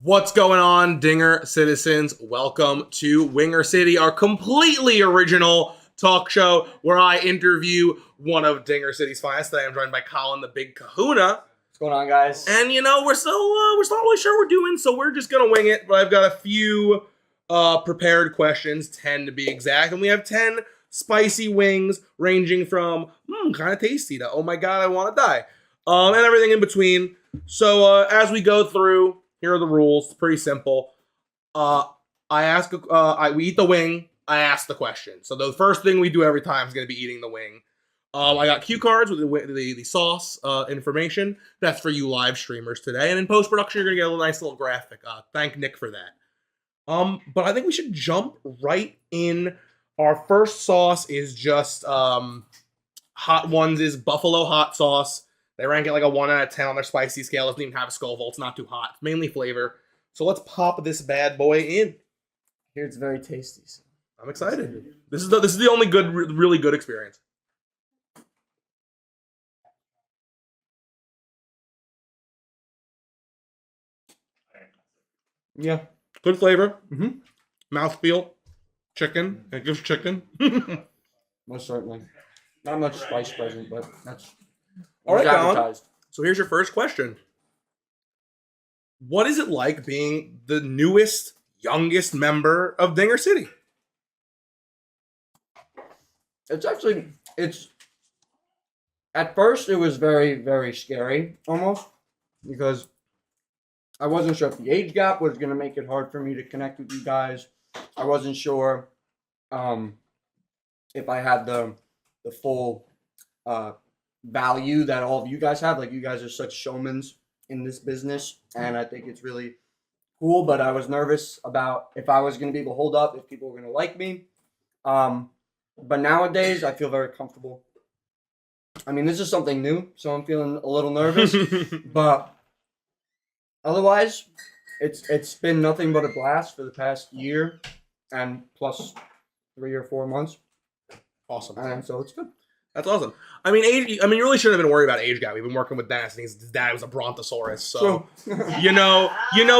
What's going on, Dinger citizens? Welcome to Winger City, our completely original talk show where I interview one of Dinger City's finest. Today I'm joined by Colin, the Big Kahuna. What's going on, guys? And we're not really sure what we're doing, so we're just gonna wing it. But I've got a few prepared questions, 10 to be exact, and we have 10 spicy wings ranging from kind of tasty to oh my god, I want to die, and everything in between. So as we go through. Here are the rules. It's pretty simple. We eat the wing. I ask the question. So the first thing we do every time is going to be eating the wing. I got cue cards with the sauce information. That's for you live streamers today. And in post production, you're going to get a nice little graphic. Thank Nick for that. But I think we should jump right in. Our first sauce is just Hot Ones is buffalo hot sauce. They rank it like a 1 out of 10 on their spicy scale. It doesn't even have a Scoville. It's not too hot. It's mainly flavor. So let's pop this bad boy in. Here it's very tasty. So. I'm excited. This is the only good, really good experience. Yeah, good flavor. Mouthfeel. Chicken. It gives chicken. Most certainly. Not much spice present, but that's... All right, Colin. So here's your first question. What is it like being the newest, youngest member of Dinger City? It's at first it was very, very scary almost because I wasn't sure if the age gap was going to make it hard for me to connect with you guys. I wasn't sure if I had the full value that all of you guys have. Like, you guys are such showmans in this business, and I think it's really cool, but I was nervous about if I was going to be able to hold up, if people were going to like me. But nowadays I feel very comfortable. I mean, this is something new, so I'm feeling a little nervous, but otherwise it's been nothing but a blast for the past year and plus 3 or 4 months. Awesome. And so it's good. That's awesome. I mean, you really shouldn't have been worried about age gap. We've been working with Dennis, and his dad was a brontosaurus, so you know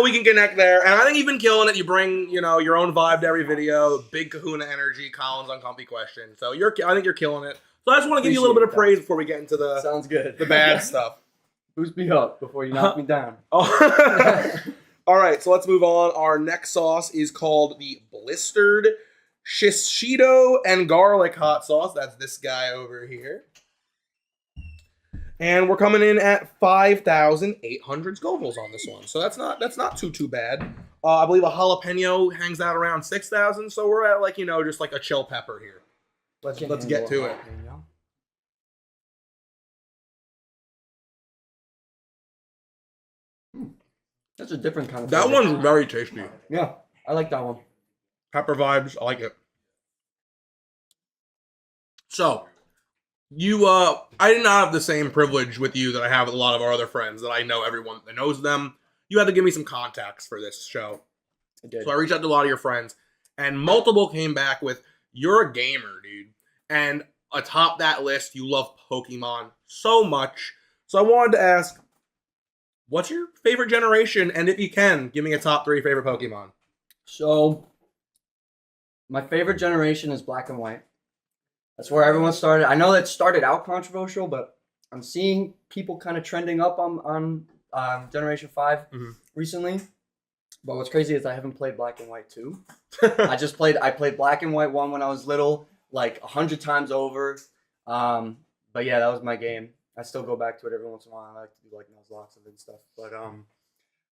we can connect there. And I think you've been killing it. You bring your own vibe to every video, big Kahuna energy, Colin's uncomfy question. So I think you're killing it. So I just want to give you a little bit of praise before we get into the sounds good the bad stuff. Boost me up before you knock me down. Oh. All right, so let's move on. Our next sauce is called the Blistered Shishito and Garlic Hot Sauce. That's this guy over here. And we're coming in at 5,800 Scovilles on this one. So that's not too bad. I believe a jalapeno hangs out around 6,000. So we're at just like a chill pepper here. Let's get to it. That's a different kind of That flavor. one's very tasty. Yeah, I like that one. Pepper vibes. I like it. So, I did not have the same privilege with you that I have with a lot of our other friends that I know everyone that knows them. You had to give me some context for this show. I did. So I reached out to a lot of your friends, and multiple came back with, you're a gamer, dude. And atop that list, you love Pokemon so much. So I wanted to ask, what's your favorite generation? And if you can, give me a top 3 favorite Pokemon. So, my favorite generation is Black and White. That's where everyone started. I know that started out controversial, but I'm seeing people kind of trending up on Generation 5 recently. But what's crazy is I haven't played Black and White 2. I played Black and White 1 when I was little, like 100 times over. But yeah, that was my game. I still go back to it every once in a while. I like to do like Nuzlocke and stuff. But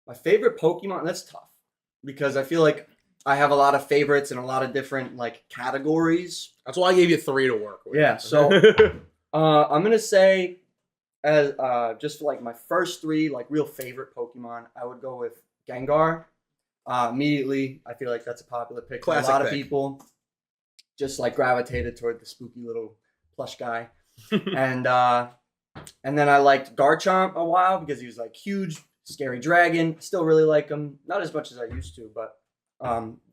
my favorite Pokemon, that's tough. Because I feel like I have a lot of favorites in a lot of different categories. That's why I gave you 3 to work with. Yeah, so I'm gonna say, as just for my first 3 real favorite Pokemon, I would go with Gengar. Immediately, I feel like that's a popular pick. Classic a lot of pick. people just gravitated toward the spooky little plush guy, and then I liked Garchomp a while because he was huge, scary dragon. Still really like him, not as much as I used to, but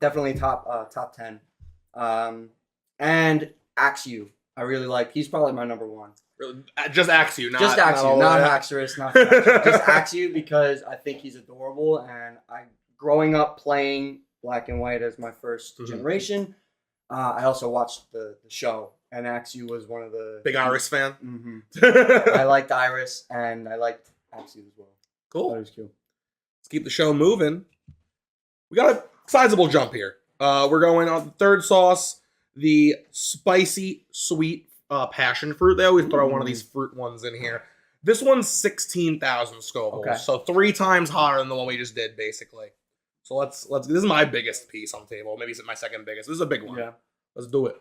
definitely top 10. And Axew, I really like. He's probably my number 1. Just Axew, not Just Axew, not Haxorus, not Haxorus. Just Axew because I think he's adorable, and I growing up playing black and white as my first Mhm. generation, I also watched the show, and Axie was one of the Big Iris fan. I liked Iris, and I liked Axie as well. Cool. That was cool. Let's keep the show moving. We got a sizable jump here. We're going on the third sauce, the spicy sweet passion fruit. They always throw one of these fruit ones in here. This one's 16,000 Scovilles, Okay. so 3 times hotter than the one we just did, basically. So let's. This is my biggest piece on the table. Maybe it's my second biggest. This is a big one. Yeah. Let's do it.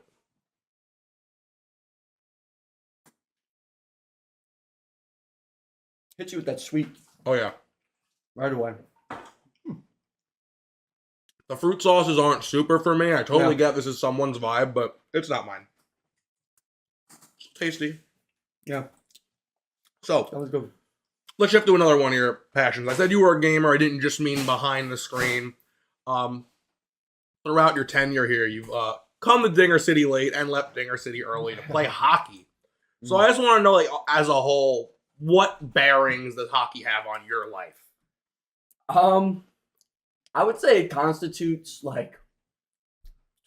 Hit you with that sweet Oh yeah. right away. The fruit sauces aren't super for me. I totally Yeah. get this is someone's vibe, but it's not mine. It's tasty. Yeah, So that was good. let's shift to another one of your passions. I said you were a gamer. I didn't just mean behind the screen. Throughout your tenure here, you've come to Dinger City late and left Dinger City early to play hockey. So I just want to know, like, as a whole, what bearings does hockey have on your life? I would say it constitutes like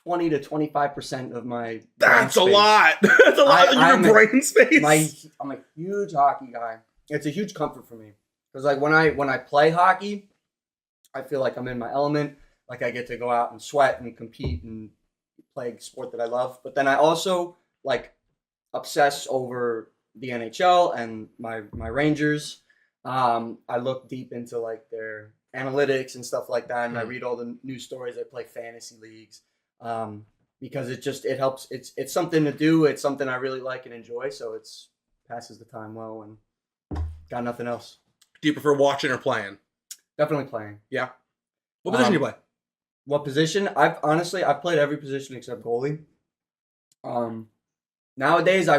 20 to 25% of my. That's a brain space. lot. That's a lot of your I'm a- brain space. I'm a huge hockey guy. It's a huge comfort for me because like when I play hockey, I feel like I'm in my element. Like I get to go out and sweat and compete and play a sport that I love. But then I also like obsess over the NHL and my Rangers. I look deep into like their analytics and stuff like that, and I read all the news stories. I play fantasy leagues because it helps. It's something to do. It's something I really like and enjoy. So it's passes the time well and got nothing else. Do you prefer watching or playing? Definitely playing. Yeah. What position do you play? What position? I've played every position except goalie. Nowadays I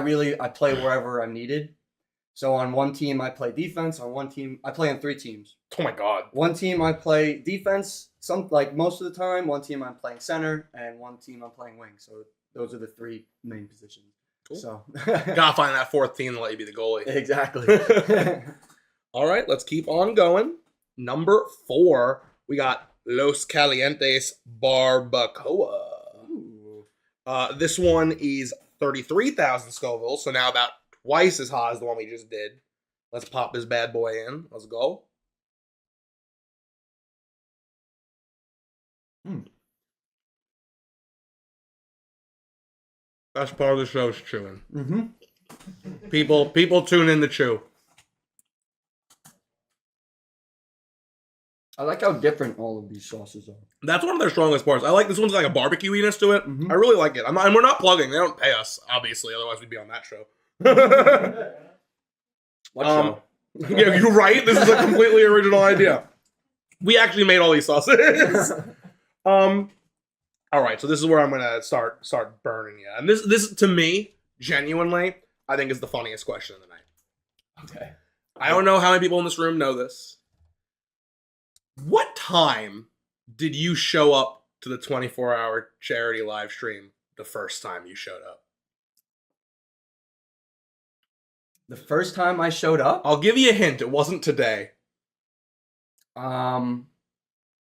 play wherever I'm needed. So on one team I play defense. On one team I play on 3 teams. Oh my god. One team I play defense. Most of the time. One team I'm playing center, and one team I'm playing wing. So those are the 3 main positions. Cool. So Gotta find that 4th team to let you be the goalie. exactly. All right, let's keep on going. Number 4, we got Los Calientes Barbacoa. Ooh. This one is 33,000 Scoville, so now about twice as hot as the one we just did. Let's pop this bad boy in. Let's go. Best part of the show is chewing. Mm-hmm. People tune in to chew. I like how different all of these sauces are. That's one of their strongest parts. I like this one's like a barbecue-iness to it. Mhm. I really like it. And we're not plugging. They don't pay us, obviously. Otherwise, we'd be on that show. What Um, show? Yeah, you're right. This is a completely original idea. We actually made all these sauces. All right, so this is where I'm gonna start burning you. And this to me, genuinely, I think is the funniest question of the night. Okay. I don't know how many people in this room know this. What time did you show up to the 24-hour charity live stream the first time you showed up? The first time I showed up, I'll give you a hint. It wasn't today.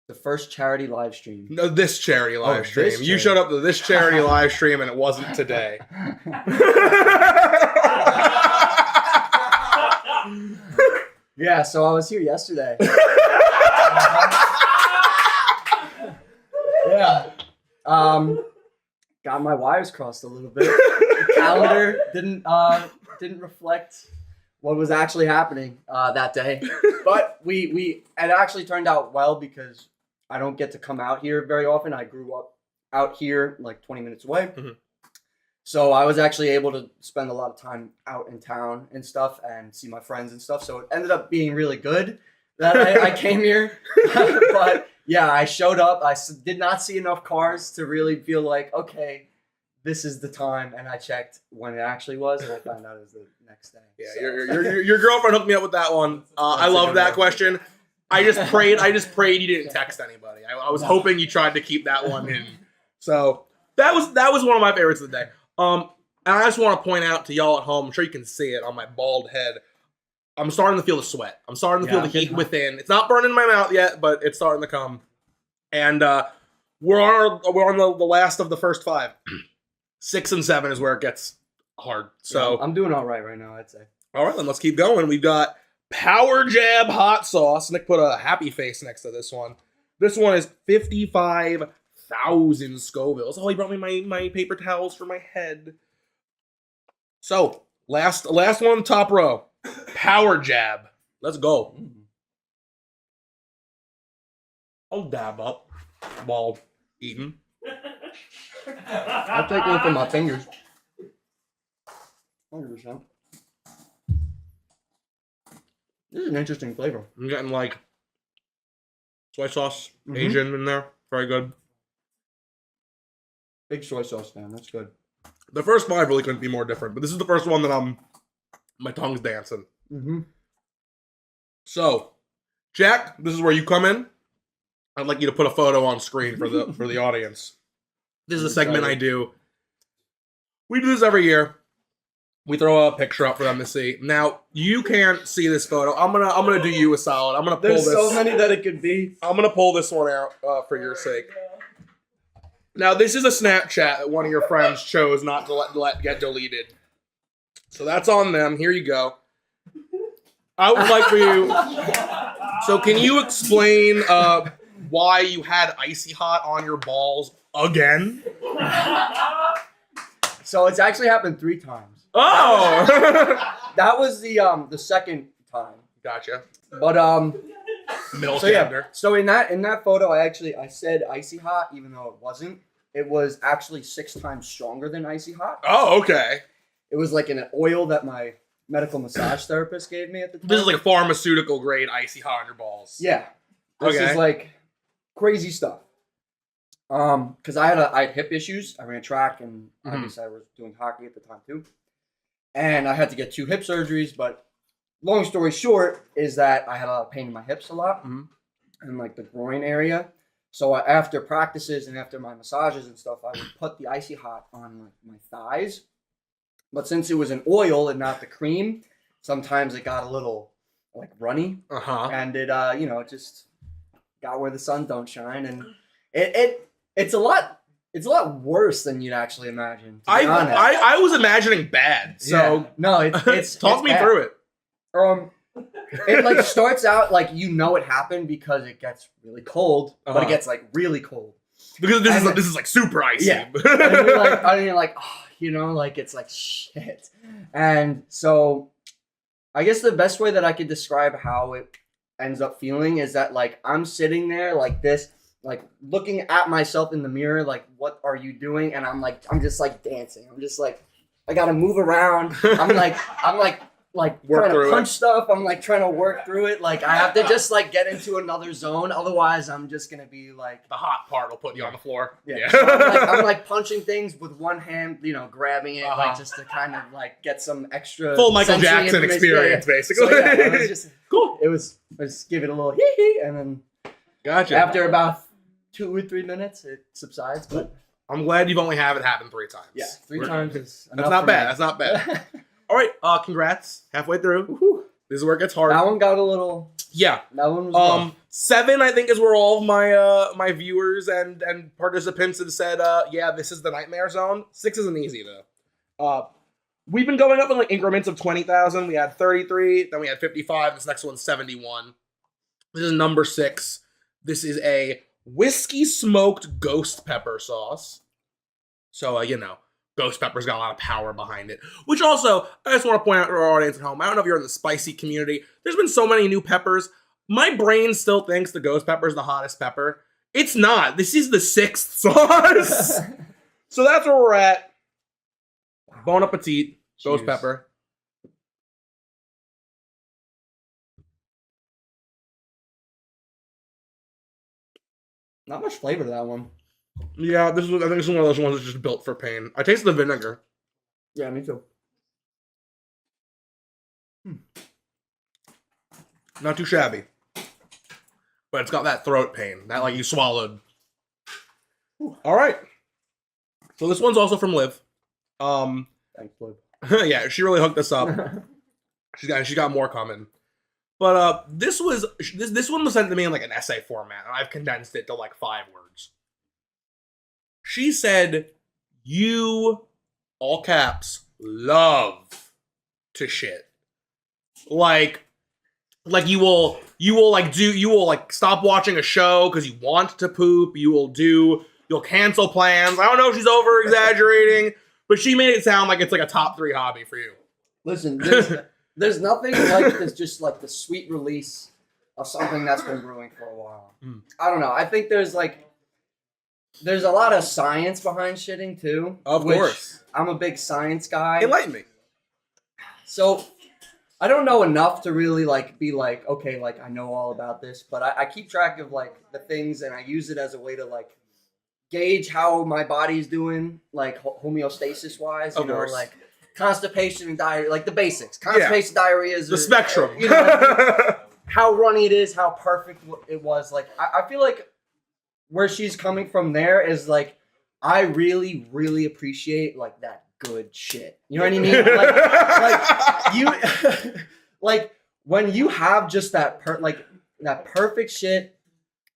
the first charity live stream. No, this charity live this stream. You charity. showed up to this charity live stream and it wasn't today. Yeah, so I was here yesterday. Yeah. Got my wires crossed a little bit. The calendar didn't reflect what was actually happening that day. But it actually turned out well because I don't get to come out here very often. I grew up out here like 20 minutes away. Mhm. So I was actually able to spend a lot of time out in town and stuff and see my friends and stuff. So it ended up being really good that I came here. But yeah, I showed up. Did not see enough cars to really feel like, okay, this is the time. And I checked when it actually was, and I found out it was the next day. Yeah, So- your girlfriend hooked me up with that one. I That's a love good that one. question. I just prayed you didn't text anybody. I was hoping you tried to keep that one in. So that was one of my favorites of the day. And I just want to point out to y'all at home, I'm sure you can see it on my bald head. I'm starting to feel the sweat. I'm starting to feel Yeah. the heat within. It's not burning in my mouth yet, but it's starting to come. And we're on the last of the first 5. 6 and 7 is where it gets hard. So Yeah, I'm doing all right now, I'd say. all right, then let's keep going. We've got Power Jab hot sauce. Nick put a happy face next to this one. This one is 55,000 Scovilles. Oh, he brought me my paper towels for my head. So last one, top row. Power Jab. Let's go. I'll dab up while eating. I'll take one from my fingers. 100%. This is an interesting flavor. I'm getting like soy sauce, Asian in there. Very good. Big soy sauce fan. That's good. The first 5 really couldn't be more different, but this is the first one that my tongue's dancing. Mm-hmm. So, Jack, this is where you come in. I'd like you to put a photo on screen for the audience. This is a segment I do. We do this every year. We throw a picture up for them to see. Now, you can't see this photo. I'm gonna do you a solid. I'm gonna pull There's this. so many that it could be. I'm gonna pull this one out for your sake. Now, this is a Snapchat that one of your friends chose not to let get deleted. So that's on them. Here you go. I would like for you. So, can you explain why you had Icy Hot on your balls again? So it's actually happened 3 times. Oh, That was the second time. gotcha. But Middle so yeah. tender. So in that photo, I said Icy Hot, even though it wasn't. It was actually 6 times stronger than Icy Hot. Oh, okay. It was like an oil that my medical massage therapist gave me at the time. This is like a pharmaceutical grade Icy Hot on your balls. Yeah. This Okay. is like crazy stuff. Because I had hip issues. I ran track, and obviously I was doing hockey at the time too. And I had to get 2 hip surgeries. But long story short is that I had a lot of pain in my hips a lot, and like the groin area. So after practices and after my massages and stuff, I would put the Icy Hot on like my thighs. But since it was an oil and not the cream, sometimes it got a little like runny, and it it just got where the sun don't shine, and it's a lot worse than you'd actually imagine. To be honest. I was imagining bad. So Yeah. No, it's talk me bad. through it. It like starts out like it happened because it gets really cold, but it gets like really cold. Because this is like super icy. Yeah. And you're like, oh, like it's like shit. And so I guess the best way that I could describe how it ends up feeling is that like I'm sitting there like this, like looking at myself in the mirror, like, what are you doing? And I'm just like dancing. I'm just like, I gotta move around. I'm like Work trying to through punch it. stuff. I'm like trying to work through it. Like I have to just like get into another zone. Otherwise, I'm just gonna be like The hot part will put you on the floor. yeah. So I'm like punching things with one hand, grabbing it like just to kind of like get some extra Full Michael sensory Jackson information. experience, basically. So, yeah, it was just Cool. It was just give it a little hee hee, and then Gotcha. after about 2 or 3 minutes, it subsides. But I'm glad you've only had it happen 3 times. yeah, 3 times is That's enough not for bad. me. That's not bad. All right. Congrats. Halfway through. Woohoo. This is where it gets hard. That one got a little. Yeah. That one was rough. 7, I think, is where all of my my viewers and participants have said, yeah, this is the nightmare zone. 6 isn't easy though. We've been going up in like increments of 20,000. We had 33, then we had 55. This next one's 71. This is number 6. This is a whiskey smoked ghost pepper sauce. So ghost pepper's got a lot of power behind it. Which also, I just want to point out to our audience at home, I don't know if you're in the spicy community, there's been so many new peppers. My brain still thinks the ghost pepper is the hottest pepper. It's not. This is the 6th sauce. So that's where we're at. Bon appetit. Ghost Cheers. pepper. Not much flavor to that one. Yeah, I think this is one of those ones that's just built for pain. I taste the vinegar. Yeah, me too. Not too shabby. But it's got that throat pain. That like you swallowed. All right. So this one's also from Liv. Thanks, Blue. Yeah, she really hooked us up. She's got more coming. But this one was sent to me in like an essay format, and I've condensed it to like 5 words. She said, "You, all caps, love to shit. Like you will like stop watching a show because you want to poop. You'll cancel plans. I don't know if she's over exaggerating, but she made it sound like it's like a top 3 hobby for you. Listen, there's nothing like this, just like the sweet release of something that's been brewing for a while. I don't know. I think there's a lot of science behind shitting too. Of course. I'm a big science guy. Enlighten me. So I don't know enough to really like be like, okay, like I know all about this, but I keep track of like the things and I use it as a way to like gauge how my body's doing, like homeostasis wise, you know, like constipation and diarrhea, like the basics. Constipation, diarrhea is the spectrum. You know, how runny it is, how perfect it was. Like I feel like where she's coming from there is like I really, really appreciate like that good shit. You know what I mean? Like you, like when you have just that that perfect shit,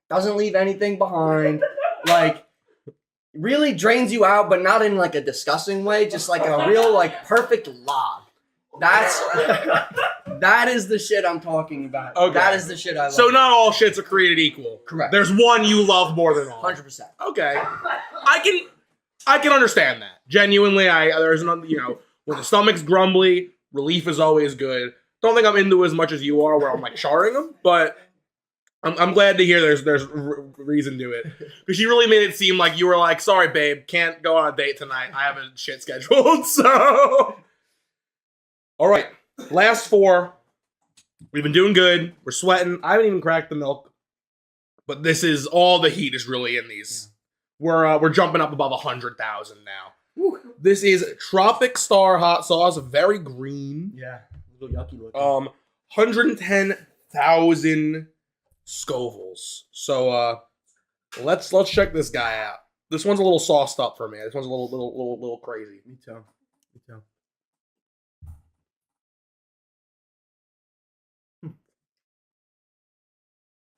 doesn't leave anything behind, like really drains you out, but not in like a disgusting way, just like a real like perfect log. That is the shit I'm talking about. Okay. That is the shit I love. So not all shits are created equal. Correct. There's one you love more than all. 100%. Okay. I can understand that. Genuinely, there's no, you know, when the stomach's grumbly, relief is always good. Don't think I'm into it as much as you are, where I'm like charring them, but I'm glad to hear there's reason to it, because she really made it seem like you were like, sorry babe, can't go on a date tonight. I have a shit scheduled. So, all right, last 4. We've been doing good. We're sweating. I haven't even cracked the milk, but this is all the heat is really in these. We're jumping up above 100,000 now. Woo. This is Tropic Star hot sauce, very green. Yeah, a little yucky looking. 110,000 Scovilles. So let's check this guy out. This one's a little sauced up for me. This one's a little crazy. Me too.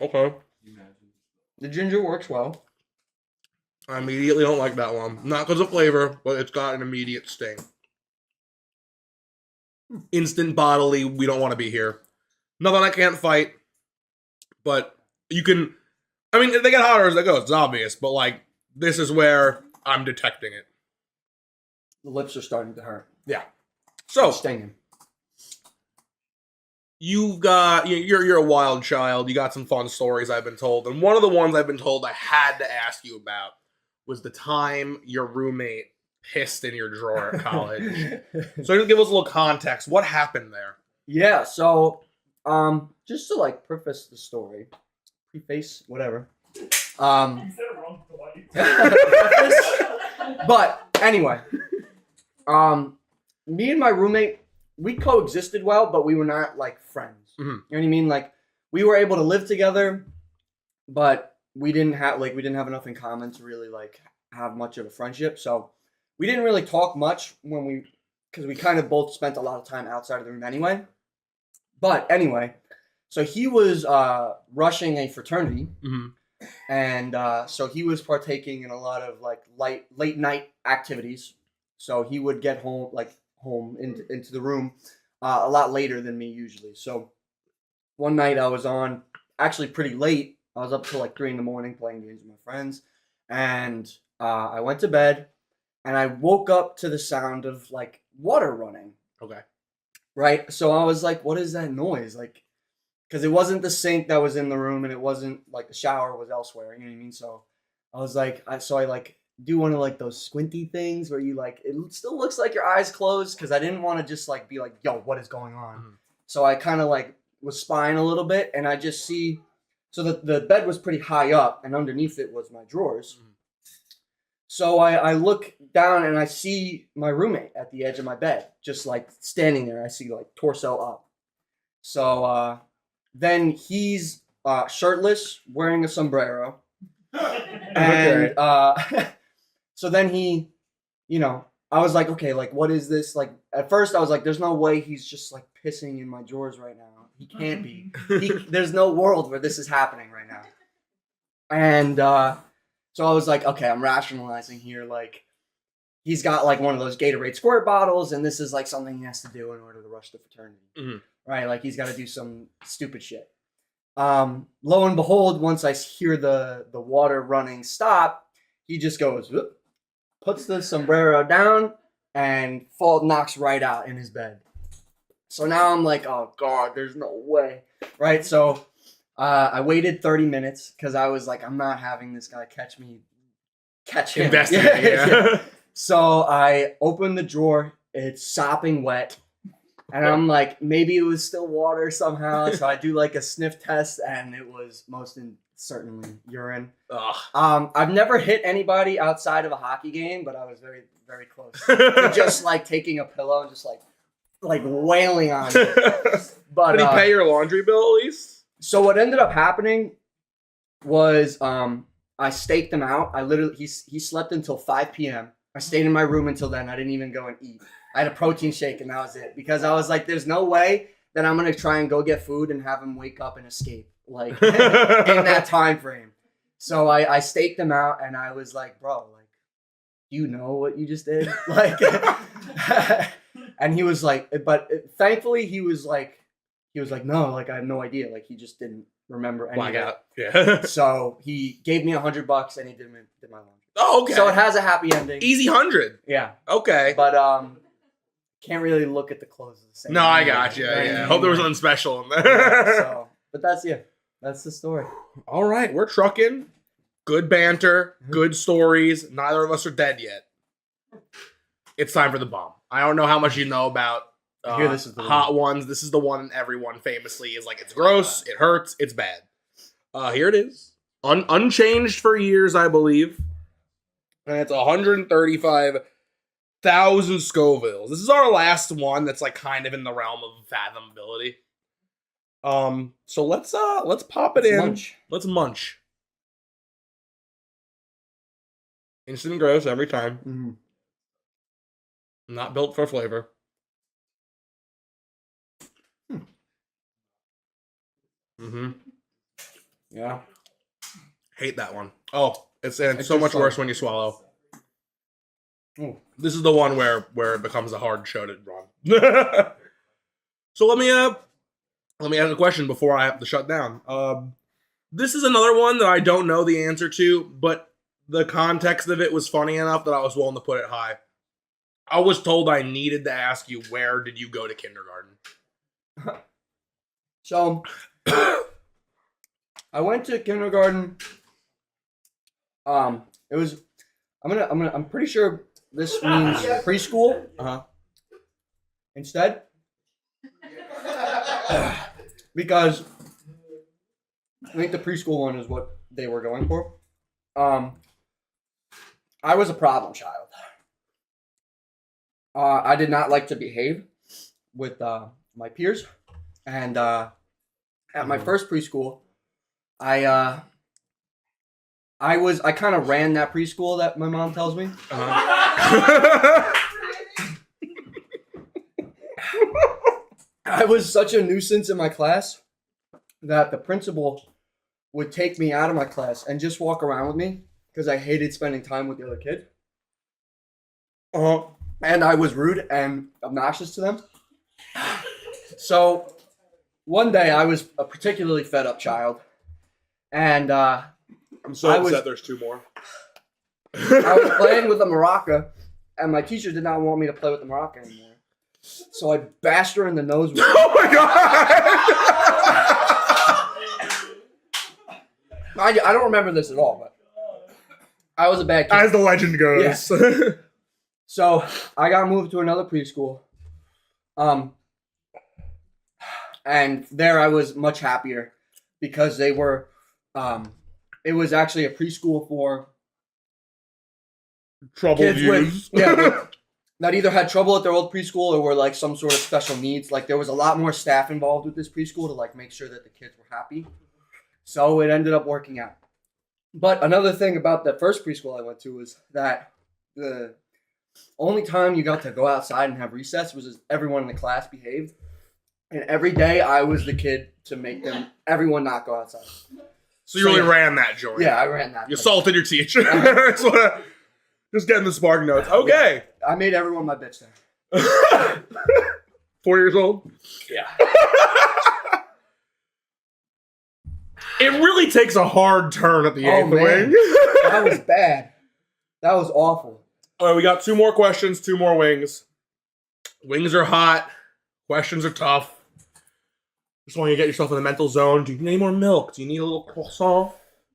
Okay. The ginger works well. I immediately don't like that one. Not because of flavor, but it's got an immediate sting. Instant bodily, we don't want to be here. Nothing I can't fight. But you can... I mean, they get hotter as it goes, it's obvious. But, like, this is where I'm detecting it. The lips are starting to hurt. Yeah. So... It's stinging. You're a wild child. You got some fun stories I've been told. And one of the ones I've been told I had to ask you about was the time your roommate pissed in your drawer at college. So just give us a little context. What happened there? Yeah, so just to like preface the story, preface, whatever. You said it wrong twice. But anyway, me and my roommate, we coexisted well, but we were not like friends. Mm-hmm. You know what I mean? Like we were able to live together, but we didn't have enough in common to really like have much of a friendship. So we didn't really talk much because we kind of both spent a lot of time outside of the room anyway. But anyway, so he was rushing a fraternity, and so he was partaking in a lot of like late night activities. So he would get home into the room a lot later than me usually. So one night I was on actually pretty late. I was up till like 3 a.m. playing games with my friends, and I went to bed, and I woke up to the sound of like water running. Okay. Right. So I was like, "What is that noise?" Like, because it wasn't the sink that was in the room, and it wasn't like the shower was elsewhere. You know what I mean? So I was like, I like do one of like those squinty things where you like it still looks like your eyes closed, because I didn't want to just like be like, "Yo, what is going on?" Mm-hmm. So I kind of like was spying a little bit, and I just see. So the bed was pretty high up, and underneath it was my drawers. Mm-hmm. So I look down, and I see my roommate at the edge of my bed, just like standing there. I see like torso up. So then he's shirtless, wearing a sombrero. And so then he, I was like, okay, like what is this? Like at first I was like, there's no way he's just like pissing in my drawers right now. He can't be. There's no world where this is happening right now. And so I was like, okay, I'm rationalizing here. Like, he's got like one of those Gatorade squirt bottles, and this is like something he has to do in order to rush to fraternity. Mhm. Right? Like, he's got to do some stupid shit. Lo and behold, once I hear the water running stop, he just goes, whoop, puts the sombrero down, and knocks right out in his bed. So now I'm like, oh God, there's no way. Right? So I waited 30 minutes because I was like, I'm not having this guy catch him. Investigate, yeah. So I opened the drawer. It's sopping wet. And I'm like, maybe it was still water somehow. So I do like a sniff test, and it was certainly urine. Ugh. I've never hit anybody outside of a hockey game, but I was very, very close to just like taking a pillow and just like wailing on it. But did he pay your laundry bill at least? So what ended up happening was I staked him out. He slept until 5 p.m. I stayed in my room until then. I didn't even go and eat. I had a protein shake, and that was it. Because I was like, there's no way that I'm going to try and go get food and have him wake up and escape. Like, in that time frame. So I staked him out, and I was like, bro, like, do you know what you just did? Like, and he was like, but thankfully he was like, no, like, I have no idea. Like, he just didn't remember anything. Blackout. Yeah. So he gave me $100 and he did my laundry. Oh, okay. So it has a happy ending. Easy 100. Yeah. Okay. But can't really look at the clothes the same. No, I got you. Yeah. Hope there was something special in there. Yeah, so, but that's the story. All right, we're trucking. Good banter, good stories. Neither of us are dead yet. It's time for the bomb. I don't know how much you know about I hear this is the hot ones. This is the one everyone famously is like, it's gross, it hurts, it's bad. Here it is. Unchanged for years, I believe. And it's 135,000 Scovilles. This is our last one that's like kind of in the realm of fathomability. So let's pop it in. Munch. Let's munch. Instant gross every time. Mm-hmm. Not built for flavor. Mm-hmm. Yeah. Hate that one. Oh, it's so just much worse like- when you swallow. Ooh. This is the one where it becomes a hard show to run. So let me ask a question before I have to shut down. This is another one that I don't know the answer to, but the context of it was funny enough that I was willing to put it high. I was told I needed to ask you, where did you go to kindergarten? So I went to kindergarten. It was I'm pretty sure this means preschool. Instead. Because I think the preschool one is what they were going for. I was a problem child. I did not like to behave with my peers, and at my first preschool, I kind of ran that preschool that my mom tells me. I was such a nuisance in my class that the principal would take me out of my class and just walk around with me because I hated spending time with the other kid. And I was rude and obnoxious to them. So one day I was a particularly fed up child. And I'm so upset there's two more. I was playing with a maraca, and my teacher did not want me to play with the maraca anymore. So I bashed her in the nose with it. Oh my god! I don't remember this at all, but I was a bad kid. As the legend goes. Yeah. So I got moved to another preschool. And there I was much happier because they were, it was actually a preschool for Troubled kids views. that either had trouble at their old preschool or were like some sort of special needs. Like there was a lot more staff involved with this preschool to like make sure that the kids were happy. So it ended up working out. But another thing about the first preschool I went to was that the only time you got to go outside and have recess was as everyone in the class behaved. And every day I was the kid to make everyone not go outside. So you really ran that joint. Yeah, I ran that. You assaulted your teacher. That's what just getting the spark notes. Okay. I made everyone my bitch there. 4 years old? Yeah. It really takes a hard turn at the eighth wing. That was bad. That was awful. All right, we got 2 more questions, 2 more wings. Wings are hot. Questions are tough. Just want you to get yourself in the mental zone. Do you need any more milk? Do you need a little croissant?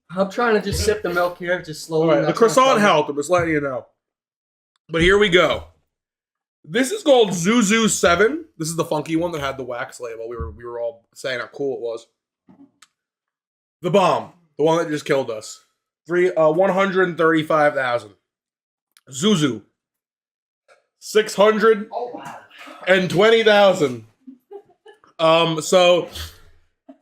I'm trying to just sip the milk here, just slowly. All right, the croissant helped. I'm just letting you know. But here we go. This is called Zuzu 7. This is the funky one that had the wax label. We were all saying how cool it was. The bomb. The one that just killed us. 135,000. Zuzu. 620,000. So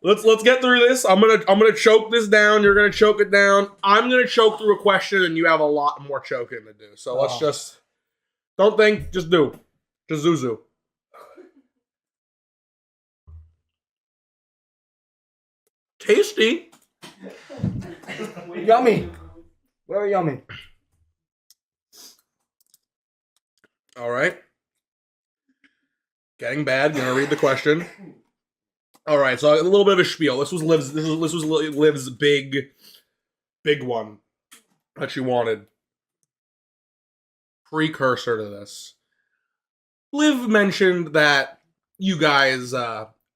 let's get through this. I'm gonna choke this down. You're gonna choke it down. I'm gonna choke through a question, and you have a lot more choking to do. So let's just don't think, just do. Just Zuzu. Tasty. Yummy. Very yummy. All right. Getting bad. Gonna read the question. All right. So a little bit of a spiel. This was Liv's big one that she wanted. Precursor to this. Liv mentioned that you guys,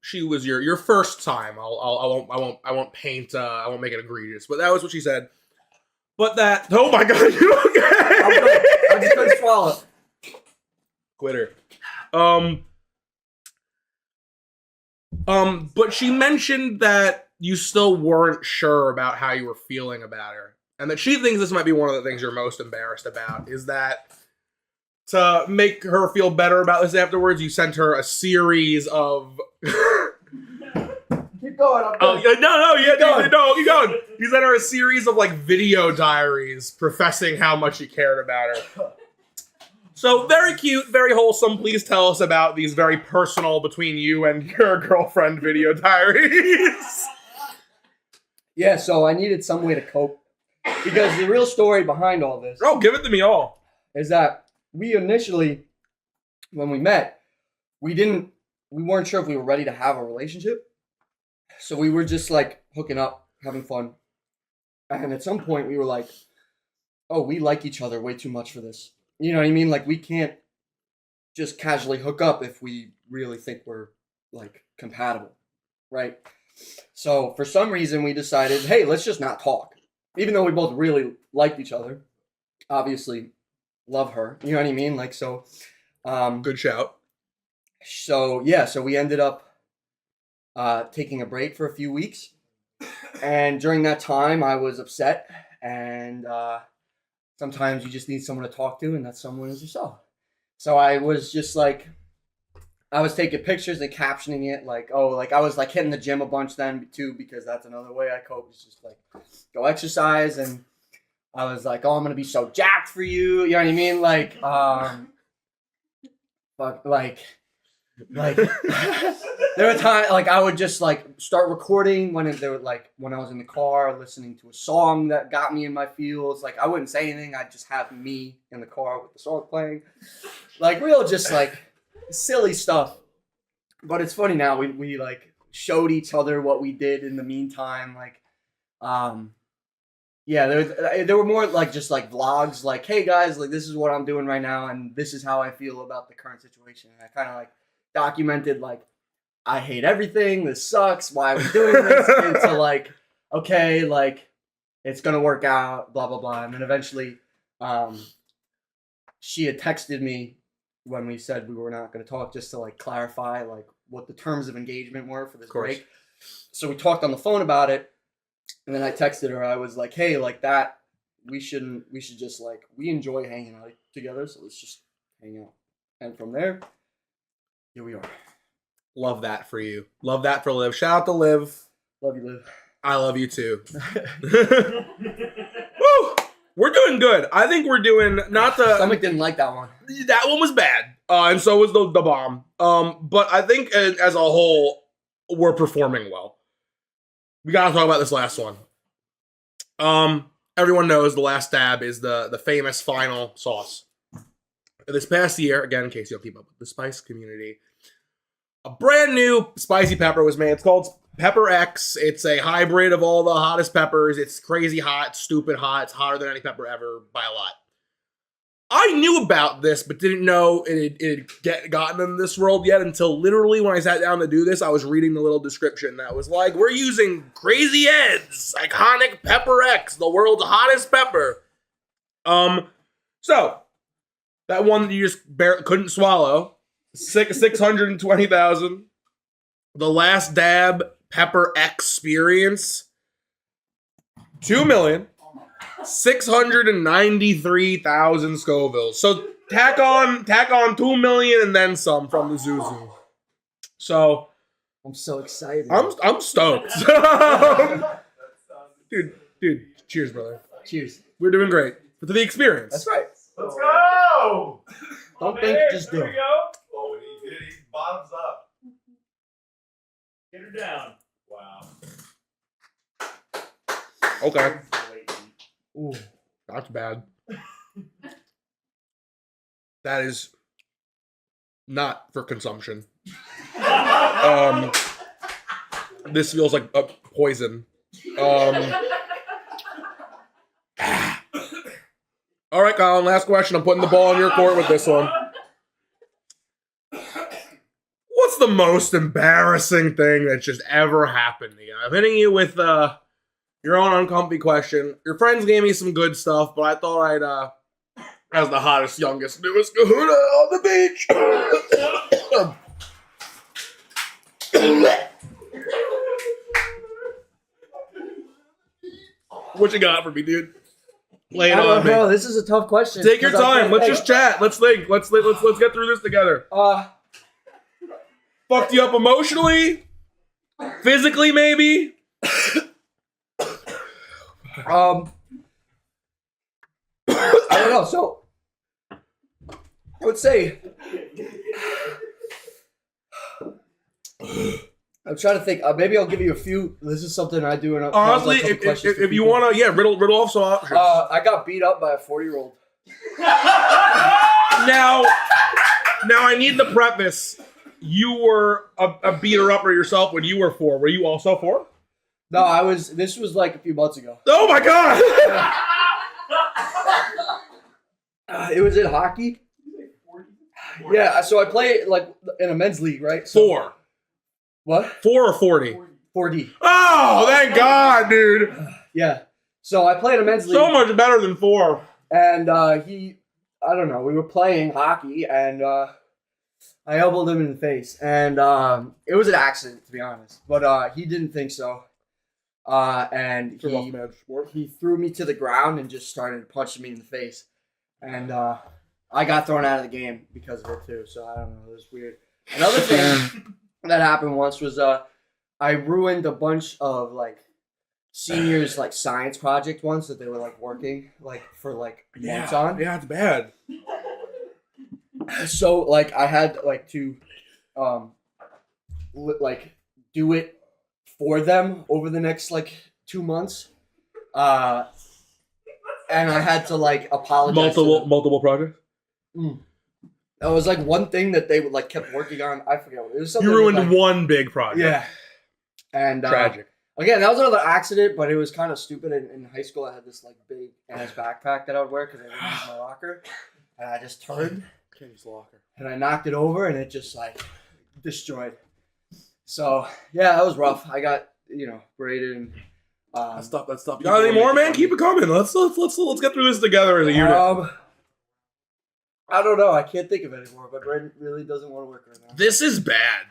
she was your first time. I won't paint. I won't make it egregious, but that was what she said. But that. Oh my God! You okay? I just couldn't swallow it. Quitter. But she mentioned that you still weren't sure about how you were feeling about her, and that she thinks this might be one of the things you're most embarrassed about. Is that to make her feel better about this afterwards, you sent her a series of. Keep going. I'm No, keep going. You sent her a series of like video diaries professing how much you cared about her. So very cute, very wholesome. Please tell us about these very personal between you and your girlfriend video diaries. Yeah, so I needed some way to cope because the real story behind all this. Oh, give it to me all. Is that we initially, when we met, we weren't sure if we were ready to have a relationship. So we were just like hooking up, having fun. And at some point we were like, oh, we like each other way too much for this. You know what I mean? Like we can't just casually hook up if we really think we're like compatible. Right? So for some reason we decided, hey, let's just not talk. Even though we both really liked each other. Obviously love her. You know what I mean? Like so good shout. So yeah, so we ended up taking a break for a few weeks. And during that time I was upset, and sometimes you just need someone to talk to, and that someone is yourself. So I was just like, I was taking pictures and captioning it like, oh, like I was like hitting the gym a bunch then too, because that's another way I cope, is just like go exercise. And I was like, oh, I'm gonna be so jacked for you. You know what I mean? Like, but like there were times like I would just like start recording when I was in the car listening to a song that got me in my feels. Like I wouldn't say anything. I'd just have me in the car with the song playing, like real just like silly stuff. But it's funny now. We like showed each other what we did in the meantime. Like, yeah, there were more like just like vlogs. Like, hey guys, like this is what I'm doing right now, and this is how I feel about the current situation. And I kind of like documented like, I hate everything. This sucks. Why are we doing this? Into like, okay, like it's gonna work out. Blah blah blah. And then eventually, she had texted me when we said we were not gonna talk, just to like clarify like what the terms of engagement were for this break. So we talked on the phone about it, and then I texted her. I was like, hey, like that. We should just like, we enjoy hanging out together, so let's just hang out. And from there, here we are. Love that for you. Love that for Liv. Shout out to Liv. Love you, Liv. I love you too. Woo! We're doing doing good. I think we're doing not the Stomach didn't like that one. that one was bad, and so was the bomb. But I think as a whole, we're performing well. We gotta talk about this last one. Everyone knows the last dab is the famous final sauce. This past year, again, in case you don't keep up with the spice community, a brand new spicy pepper was made. It's called Pepper X. It's a hybrid of all the hottest peppers. It's crazy hot, stupid hot. It's hotter than any pepper ever by a lot. I knew about this, but didn't know it had gotten in this world yet until literally when I sat down to do this, I was reading the little description that was like, we're using Crazy Ed's iconic Pepper X, the world's hottest pepper. So, that one that you just couldn't swallow, 620,000. The last dab Pepper Experience, 2,693,000 Scovilles. So tack on 2 million and then some from the Zuzu. So I'm so excited. I'm stoked. dude, cheers, brother. Cheers. We're doing great. For the experience. That's right. Let's go! Don't think, just do. There we go. Oh, and he did. He bottoms up. Get her down. Wow. Okay. Ooh. That's bad. That is not for consumption. This feels like a poison. All right, Colin, last question. I'm putting the ball in your court with this one. What's the most embarrassing thing that's just ever happened to you? I'm hitting you with your own uncomfy question. Your friends gave me some good stuff, but I thought I'd, as the hottest, youngest, newest kahuna on the beach. What you got for me, dude? Lay it on me. Bro, this is a tough question. Take your time. Let's just chat. Let's think. Let's get through this together. Fucked you up emotionally? Physically, maybe? I don't know. So, I would say, I'm trying to think. Maybe I'll give you a few. This is something I do. Honestly, if you want to, riddle off some options. I got beat up by a 40-year-old. Now, I need the preface. You were a beater-upper yourself when you were 4. Were you also 4? No, I was. This was like a few months ago. Oh my god! It was in hockey. Yeah, so I play like in a men's league, right? So, 4. What? 4 or 40? 4D. Oh, thank God, dude! Yeah. So I play in a men's league. So much better than 4. And I don't know, we were playing hockey, and I elbowed him in the face. And it was an accident, to be honest. But he didn't think so. And he threw me to the ground and just started punching me in the face. And I got thrown out of the game because of it, too. So I don't know, it was weird. Another thing that happened once was I ruined a bunch of, like, seniors' like science project once that they were like working like for like months on. Yeah, it's bad. So like I had like to like do it for them over the next like 2 months. And I had to like apologize. Multiple projects? That was like one thing that they would like kept working on. I forget what it was. You ruined one big project. Yeah. And tragic. Again, that was another accident, but it was kind of stupid. In high school, I had this like big ass backpack that I would wear because I didn't use my locker, and I just turned and I knocked it over, and it just like destroyed. So yeah, that was rough. I got braided and. That's tough. You got any more, man? Keep it coming. Let's get through this together as a unit. I don't know. I can't think of it anymore. My brain really doesn't want to work right now. This is bad.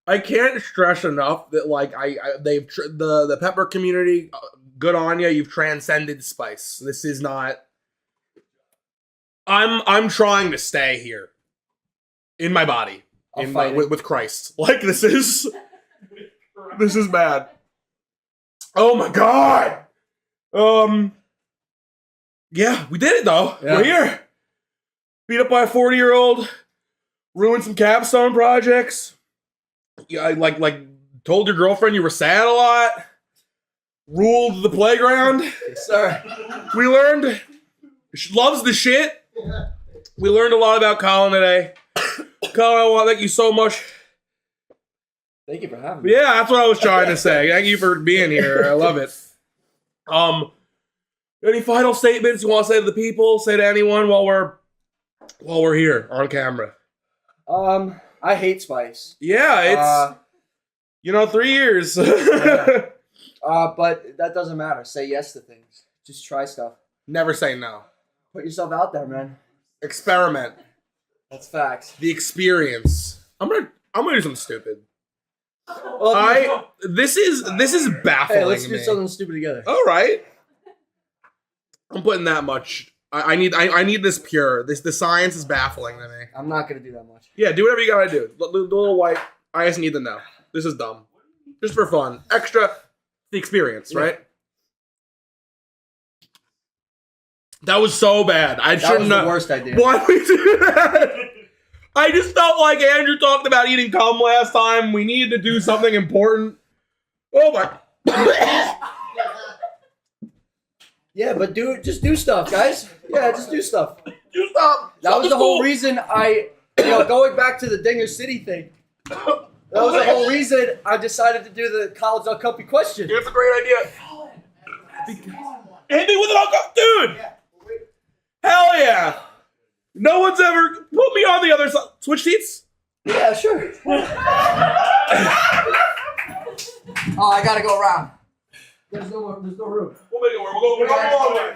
I can't stress enough that like the pepper community, good on you. You've transcended spice. This is not. I'm trying to stay here, in my body, with Christ. Like this is bad. Oh my god. Yeah, we did it though. Yeah. We're here. Beat up by a 40-year-old. Ruined some capstone projects. Yeah, I told your girlfriend you were sad a lot. Ruled the playground. Yes, sir. We learned. She loves the shit. We learned a lot about Colin today. Colin, I want to thank you so much. Thank you for having me. Yeah, that's what I was trying to say. Thank you for being here. I love it. Any final statements you want to say to the people? Say to anyone while we're here on camera. I hate spice. Yeah, it's 3 years. Yeah. But that doesn't matter. Say yes to things. Just try stuff. Never say no. Put yourself out there, man. Experiment. That's facts. The experience. I'm gonna do something stupid. Well, This is baffling. hey, let's do me. something stupid together. All right. I'm putting that much. I need this pure. The science is baffling to me. I'm not gonna do that much. Yeah, do whatever you gotta do. The little white. I just need to know. This is dumb. Just for fun. Extra. The experience, Yeah. right? That was so bad. I That was shouldn't the have. worst idea. Why we do that? I just felt like Andrew talked about eating cum last time. We needed to do something important. Oh my. Yeah, but just do stuff, guys. Yeah, just do stuff. You stop. That was the whole reason going back to the Dinger City thing. That was the whole reason I decided to do the college uncomfy question. It's a great idea. Hit me with an uncle, dude. Hell yeah. No one's ever put me on the other side. Switch seats? Yeah, sure. Oh, I gotta go around. There's no room. We'll make it work. We'll go all the way.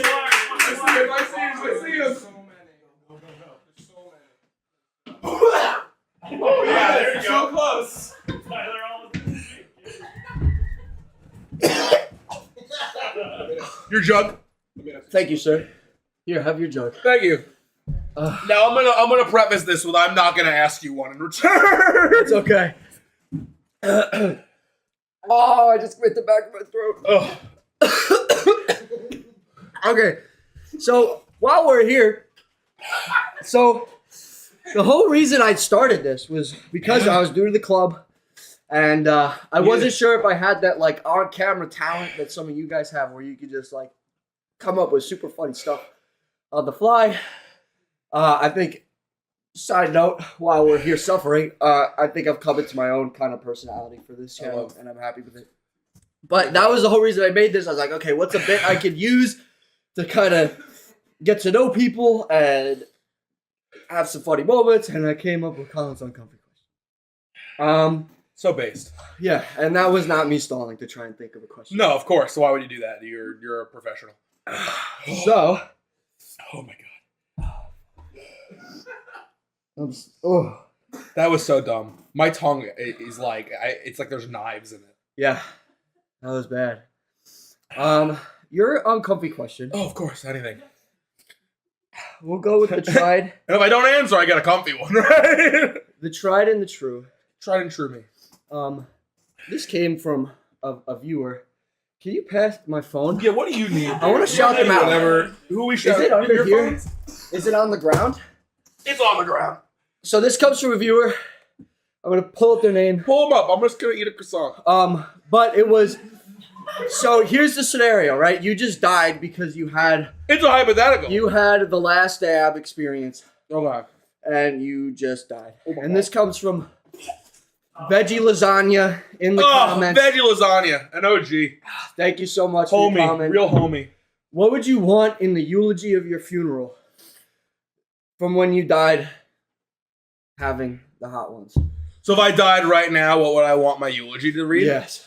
I see him. Oh yeah, there you So go. close. Tyler almost. Your jug. Thank you, sir. Here, have your jug. Thank you. Now I'm gonna preface this with I'm not gonna ask you one in return. It's okay. Oh, I just bit the back of my throat. Okay, so while we're here, so the whole reason I started this was because I was new to the club, and I wasn't sure if I had that like on-camera talent that some of you guys have, where you could just like come up with super funny stuff on the fly. I think, side note, while we're here suffering, I think I've come into my own kind of personality for this channel, and I'm happy with it. But that was the whole reason I made this. I was like, okay, what's a bit I could use to kind of get to know people and have some funny moments? And I came up with Colin's uncomfy question. So based. Yeah, and that was not me stalling to try and think of a question. No, of course. So why would you do that? You're a professional. So, Oh my god. That was so dumb. My tongue is like it's like there's knives in it. yeah, that was bad. Your uncomfy question. Oh, of course, anything. We'll go with the tried, And if I don't answer, I get a comfy one, right? the tried and the true. Tried and true me. This came from a viewer. Can you pass my phone? Yeah, what do you need? I wanna shout them out. Whatever. Who we shout? Is it under your here? phones? Is it on the ground? It's on the ground. So this comes from a viewer. I'm gonna pull up their name. Pull them up. I'm just gonna eat a croissant. But it was. So here's the scenario, right? You just died because you had It's a hypothetical. the last dab experience, Okay. and you just died. And this comes from Veggie Lasagna in the comments. Veggie lasagna. An OG. Thank you so much for your Homie. comment. Real homie. What would you want in the eulogy of your funeral from when you died having the hot ones? So if I died right now, what would I want my eulogy to read? Yes.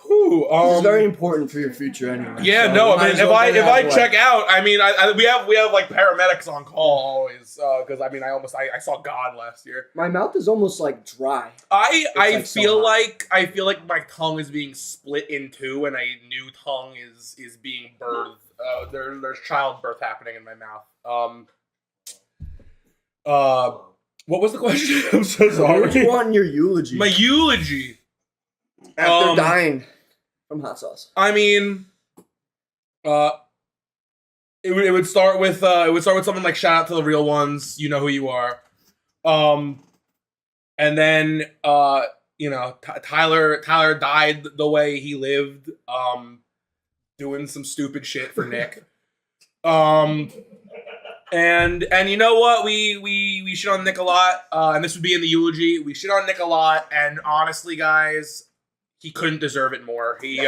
Whew, This is very important for your future anyway. Yeah, so no. we I might mean, as if well I get it out of the way. check out, I mean, we have like paramedics on call always because I mean, I saw God last year. My mouth is almost like dry. I like so feel hot. I feel like my tongue is being split in two, and a new tongue is being birthed. There's childbirth happening in my mouth. What was the question? I'm so What would you sorry. want in your eulogy My eulogy. after dying? from hot sauce? I mean, it would start with something like shout out to the real ones. You know who you are. And then Tyler died the way he lived, doing some stupid shit for Nick. And you know what? We shit on Nick a lot, and this would be in the eulogy. We shit on Nick a lot, and honestly, guys, he couldn't deserve it more. He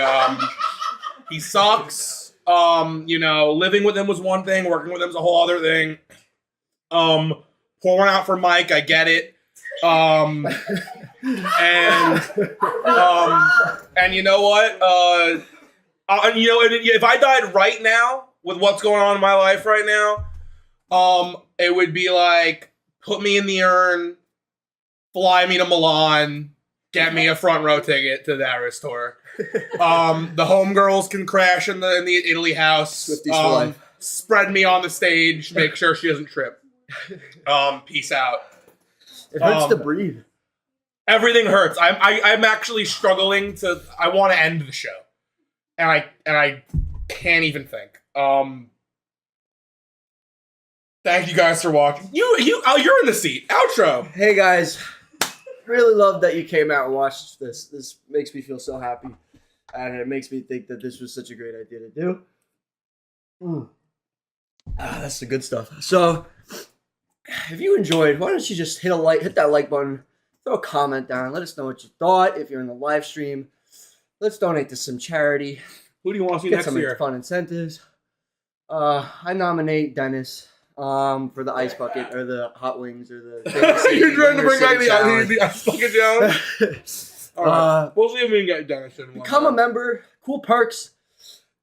sucks. Living with him was one thing, working with him was a whole other thing. Pour one out for Mike, I get it. And you know what? If I died right now with what's going on in my life right now, it would be like put me in the urn, fly me to Milan, get me a front row ticket to the Eras tour. The homegirls can crash in the Italy house. Spread me on the stage, make sure she doesn't trip. Peace out. It hurts to breathe. Everything hurts. I'm actually struggling to. I want to end the show, and I can't even think. Thank you guys for watching. You're in the seat. Outro. Hey guys, really love that you came out and watched this. This makes me feel so happy, and it makes me think that this was such a great idea to do. That's the good stuff. So, if you enjoyed, why don't you just hit that like button, throw a comment down, let us know what you thought. If you're in the live stream, let's donate to some charity. Who do you want to see Get next some year? fun incentives. I nominate Dennis for the ice bucket or the hot wings or the. You're trying to bring back the ice bucket down. All right, we'll see if we can get Dennis in. Become a member. Cool perks.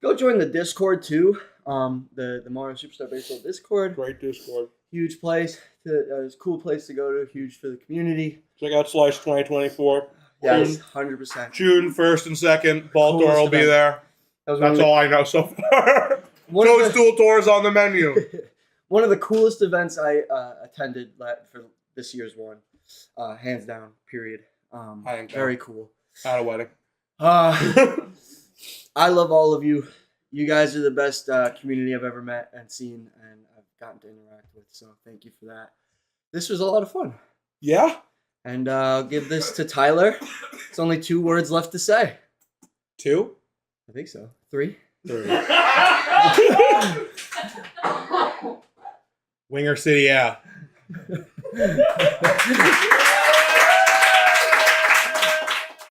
Go join the Discord too. The Mario Superstar Baseball Discord. Great Discord. Huge place. It's a cool place to go to. Huge for the community. Check out Slice 2024. Yes, 100%. June 1st and 2nd. Baltimore will be there. That's all I know so far. Those dual tours on the menu. One of the coolest events I attended for this year's one. Hands down, period. Very cool. At a wedding. I love all of you. You guys are the best community I've ever met and seen, and I've gotten to interact with. So thank you for that. This was a lot of fun. Yeah. And I'll give this to Tyler. It's only 2 words left to say. 2? I think so. 3. Winger City, yeah.